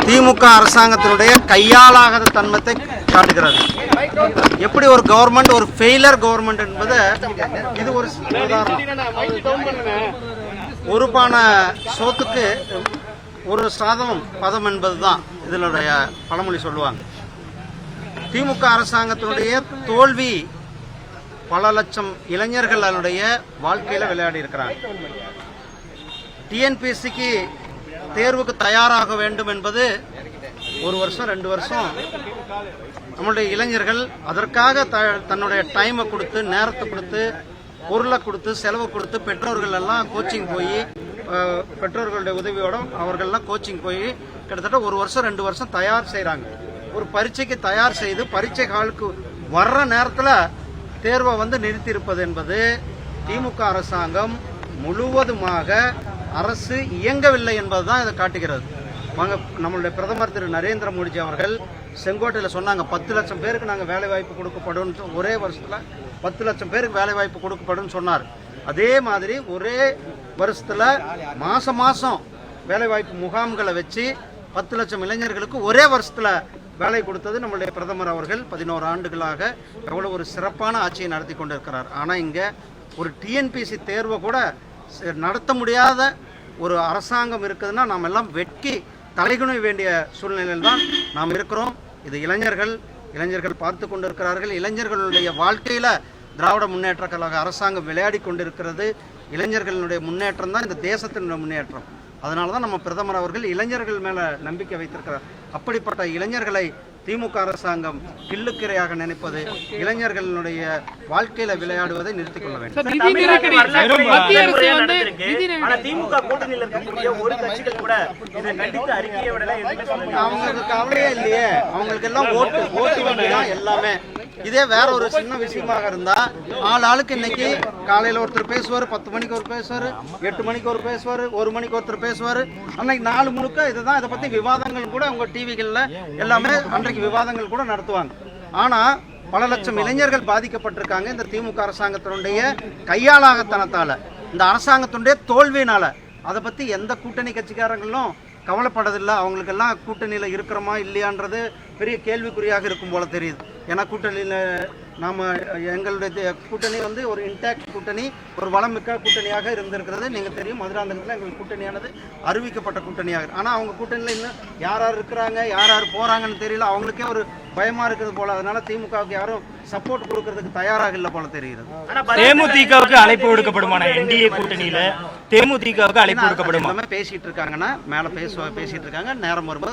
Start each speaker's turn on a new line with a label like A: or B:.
A: திமுக அரசாங்கத்தினுடைய கையாளாகாத தன்மத்தை காட்டுகிறது. எப்படி ஒரு கவர்மெண்ட் ஒரு ஃபெயிலர் கவர்மெண்ட் என்பது இது ஒரு ஒரு பானை சோத்துக்கு ஒரு சாதம் பதம் என்பது தான் இதனுடைய பழமொழி சொல்லுவாங்க. திமுக அரசாங்கத்தினுடைய தோல்வி பல லட்சம் இளைஞர்களுடைய வாழ்க்கையில் விளையாடி இருக்கிறாங்க. டிஎன்பிஎஸ்சிக்கு தேர்வுக்கு தயாராக வேண்டும் என்பது ஒரு வருஷம் 2 வருஷம் நம்மளுடைய இளைஞர்கள் அதற்காக தன்னுடைய டைமை கொடுத்து நேரத்தை கொடுத்து பொருளை கொடுத்து செலவு கொடுத்து பெற்றோர்கள் எல்லாம் கோச்சிங் போய் பெற்றோர்களுடைய உதவியோட அவர்கள்லாம் கோச்சிங் போய் கிட்டத்தட்ட 1 வருஷம் 2 வருஷம் தயார் செய்கிறாங்க. ஒரு பரீட்சைக்கு தயார் செய்து பரீட்சை காலுக்கு வர்ற நேரத்தில் தேர்வை நிறுத்தியிருப்பது என்பது திமுக அரசாங்கம் முழுவதுமாக அரசு இயங்கவில்லை என்பதுதான் இதை காட்டுகிறது. நம்மளுடைய பிரதமர் திரு நரேந்திர மோடிஜி அவர்கள் செங்கோட்டையில் சொன்னாங்க 10 லட்சம் பேருக்கு நாங்கள் வேலை வாய்ப்பு கொடுக்கப்படும், ஒரே வருஷத்தில் 10 லட்சம் பேருக்கு வேலை வாய்ப்பு கொடுக்கப்படும் சொன்னார். அதே மாதிரி ஒரே வருஷத்தில் மாசம் வேலை வாய்ப்பு முகாம்களை வச்சு 10 லட்சம் இளைஞர்களுக்கு ஒரே வருஷத்தில் வேலை கொடுத்தது நம்மளுடைய பிரதமர் அவர்கள் 11 ஆண்டுகளாக எவ்வளோ ஒரு சிறப்பான ஆட்சியை நடத்தி கொண்டிருக்கிறார். ஆனால் இங்கே ஒரு டிஎன்பிஎஸ்சி தேர்வை கூட நடத்த முடியாத ஒரு அரசாங்கம் இருக்குதுன்னா நாம் எல்லாம் வெட்கி தலைகுனிய வேண்டிய சூழ்நிலையில் தான் நாம் இருக்கிறோம். இது இளைஞர்கள் பார்த்து கொண்டிருக்கிறார்கள். இளைஞர்களுடைய வாழ்க்கையில் திராவிட முன்னேற்ற கழக அரசாங்கம் விளையாடி கொண்டிருக்கிறது. இளைஞர்களுடைய முன்னேற்றம் தான் இந்த தேசத்தினுடைய முன்னேற்றம். அதனால தான் நம்ம பிரதமர் அவர்கள் இளைஞர்கள் மேலே நம்பிக்கை வைத்திருக்கிறார். அப்படிப்பட்ட இளைஞர்களை திமுக அரசாங்கம் கிள்ளுக்கிரையாக நினைப்பது, இளைஞர்களுடைய வாழ்க்கையில விளையாடுவதை நிறுத்திக் கொள்ள வேண்டும். அவங்களுக்கு கவலையே இல்லையே, அவங்களுக்கு எல்லாம் ஓட்டு வங்கிதான் எல்லாமே. இதே வேற ஒரு சின்ன விஷயமாக இருந்தா ஆளுக்கு இன்னைக்கு காலையில ஒருத்தர் பேசுவார், 10 மணிக்கு ஒரு பேசுவார், 8 மணிக்கு ஒரு பேசுவார், 1 மணிக்கு ஒருத்தர் பேசுவார். அன்னைக்கு 4 முழுக்க இதுதான். இதை பத்தி விவாதங்கள் கூட உங்க டிவிகள்ல எல்லாமே அன்றைக்கு விவாதங்கள் கூட நடத்துவாங்க. ஆனா பல லட்சம் இளைஞர்கள் பாதிக்கப்பட்டிருக்காங்க இந்த திமுக அரசாங்கத்தினுடைய கையாளாகத்தனத்தால, இந்த அரசாங்கத்தினுடைய தோல்வியினால. அதை பத்தி எந்த கூட்டணி கட்சிக்காரங்களும் கவலைப்படதில்லை. அவங்களுக்கெல்லாம் கூட்டணியில் இருக்கிறோமா இல்லையான்றது பெரிய கேள்விக்குறியாக இருக்கும் போல தெரியுது. ஏன்னா கூட்டணியில் நாம் எங்களுடைய கூட்டணி ஒரு இன்டாக்ட் கூட்டணி, ஒரு வளமிக்க கூட்டணியாக இருந்திருக்கிறது. நீங்கள் தெரியும், மதுராந்தகத்தில் எங்கள் கூட்டணியானது அறிவிக்கப்பட்ட கூட்டணியாக. ஆனால் அவங்க கூட்டணியில் இன்னும் யார் இருக்கிறாங்க, யார் போகிறாங்கன்னு தெரியல. அவங்களுக்கே ஒரு பயமாக இருக்கிறது போல. அதனால திமுகவுக்கு யாரும் சப்போர்ட் கொடுக்கறதுக்கு தயாராக இல்லை போல தெரிகிறது.
B: தேமுதிகவுக்கு அழைப்பு விடுக்கப்படுமா? என்டிஏ கூட்டணியில் தேமுதிகவுக்கு அழைப்பு விடுக்கப்படுமா?
A: பேசிட்டு இருக்காங்கன்னா மேலே பேசிட்டு இருக்காங்க. நேரம் வரும்போது